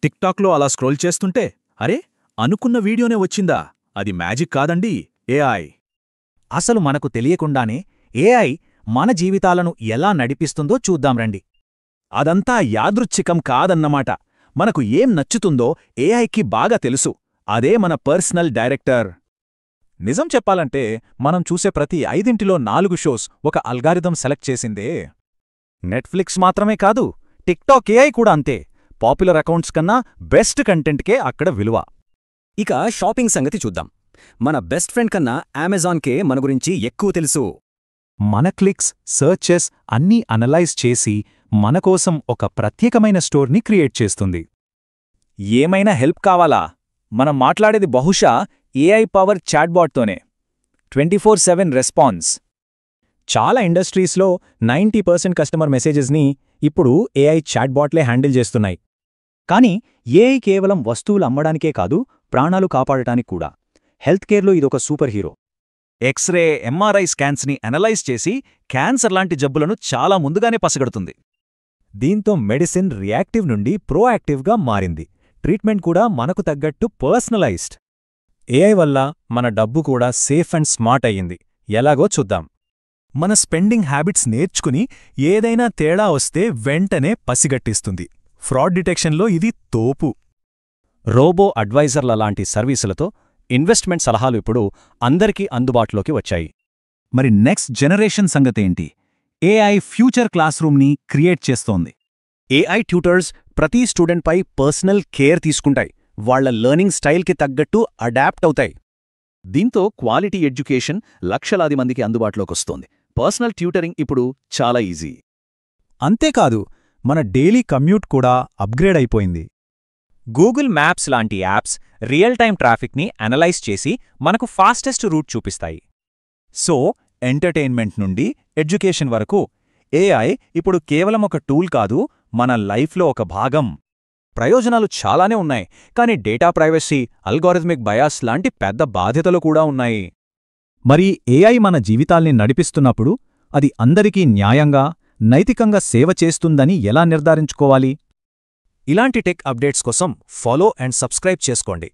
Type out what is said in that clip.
టిక్టాక్లో అలా స్క్రోల్ చేస్తుంటే అరే అనుకున్న వీడియోనే వచ్చిందా, అది మ్యాజిక్ కాదండి, ఏఐ. అసలు మనకు తెలియకుండానే ఏఐ మన జీవితాలను ఎలా నడిపిస్తుందో చూద్దాం రండి. అదంతా యాదృచ్ఛికం కాదన్నమాట. మనకు ఏం నచ్చుతుందో ఏఐకి బాగా తెలుసు. అదే మన పర్సనల్ డైరెక్టర్. నిజం చెప్పాలంటే మనం చూసే ప్రతి 5లో 4 షోస్ ఒక అల్గారిథం సెలెక్ట్ చేసిందే. నెట్ఫ్లిక్స్ మాత్రమే కాదు, టిక్టాక్ ఏఐ కూడా అంతే. పాపులర్ అకౌంట్స్ కన్నా బెస్ట్ కంటెంట్కే అక్కడ విలువ. ఇక షాపింగ్ సంగతి చూద్దాం. మన బెస్ట్ ఫ్రెండ్ కన్నా అమెజాన్కే మన గురించి ఎక్కువ తెలుసు. మన క్లిక్స్, సర్చెస్ అన్నీ అనలైజ్ చేసి మనకోసం ఒక ప్రత్యేకమైన స్టోర్ని క్రియేట్ చేస్తుంది. ఏమైనా హెల్ప్ కావాలా? మనం మాట్లాడేది బహుశా ఏఐ పవర్ చాట్బాట్తోనే. 24/7 రెస్పాన్స్. చాలా ఇండస్ట్రీస్లో 90% కస్టమర్ మెసేజెస్ని ఇప్పుడు ఏఐ చాట్బాట్లే హ్యాండిల్ చేస్తున్నాయి. కానీ ఏఐ కేవలం వస్తువులు అమ్మడానికే కాదు, ప్రాణాలు కాపాడటానికి కూడా. హెల్త్ కేర్లో ఇదొక సూపర్ హీరో. ఎక్స్రే, ఎంఆర్ఐ స్కాన్స్ని అనలైజ్ చేసి క్యాన్సర్ లాంటి జబ్బులను చాలా ముందుగానే పసిగడుతుంది. దీంతో మెడిసిన్ రియాక్టివ్ నుండి ప్రోయాక్టివ్గా మారింది. ట్రీట్మెంట్ కూడా మనకు తగ్గట్టు పర్సనలైజ్డ్. ఏఐ వల్ల మన డబ్బు కూడా సేఫ్ అండ్ స్మార్ట్ అయ్యింది. ఎలాగో చూద్దాం. మన స్పెండింగ్ హ్యాబిట్స్ నేర్చుకుని ఏదైనా తేడా వస్తే వెంటనే పసిగట్టిస్తుంది. ఫ్రాడ్ డిటెక్షన్లో ఇది తోపు. రోబో అడ్వైజర్ల లాంటి సర్వీసులతో ఇన్వెస్ట్మెంట్ సలహాలు ఇప్పుడు అందరికీ అందుబాటులోకి వచ్చాయి. మరి నెక్స్ట్ జనరేషన్ సంగతేంటి? ఏఐ ఫ్యూచర్ క్లాస్ రూమ్ని క్రియేట్ చేస్తోంది. ఏఐ ట్యూటర్స్ ప్రతి స్టూడెంట్పై పర్సనల్ కేర్ తీసుకుంటాయి. వాళ్ల లెర్నింగ్ స్టైల్కి తగ్గట్టు అడాప్ట్ అవుతాయి. దీంతో క్వాలిటీ ఎడ్యుకేషన్ లక్షలాది మందికి అందుబాటులోకొస్తోంది. పర్సనల్ ట్యూటరింగ్ ఇప్పుడు చాలా ఈజీ. అంతేకాదు, మన డైలీ కమ్యూట్ కూడా అప్గ్రేడ్ అయిపోయింది. గూగుల్ మ్యాప్స్ లాంటి యాప్స్ రియల్ టైమ్ ట్రాఫిక్ని అనలైజ్ చేసి మనకు ఫాస్టెస్ట్ రూట్ చూపిస్తాయి. సో ఎంటర్టైన్మెంట్ నుండి ఎడ్యుకేషన్ వరకు ఏఐ ఇప్పుడు కేవలం ఒక టూల్ కాదు, మన లైఫ్లో ఒక భాగం. ప్రయోజనాలు చాలానే ఉన్నాయి, కానీ డేటా ప్రైవసీ, అల్గోరిథమిక్ బయాస్ లాంటి పెద్ద బాధ్యతలు కూడా ఉన్నాయి. మరి ఏఐ మన జీవితాల్ని నడిపిస్తున్నప్పుడు అది అందరికీ న్యాయంగా, నైతికంగా సేవ చేస్తుందని ఎలా నిర్ధారించుకోవాలి? ఇలాంటి టెక్ అప్డేట్స్ కోసం ఫాలో అండ్ సబ్స్క్రైబ్ చేసుకోండి.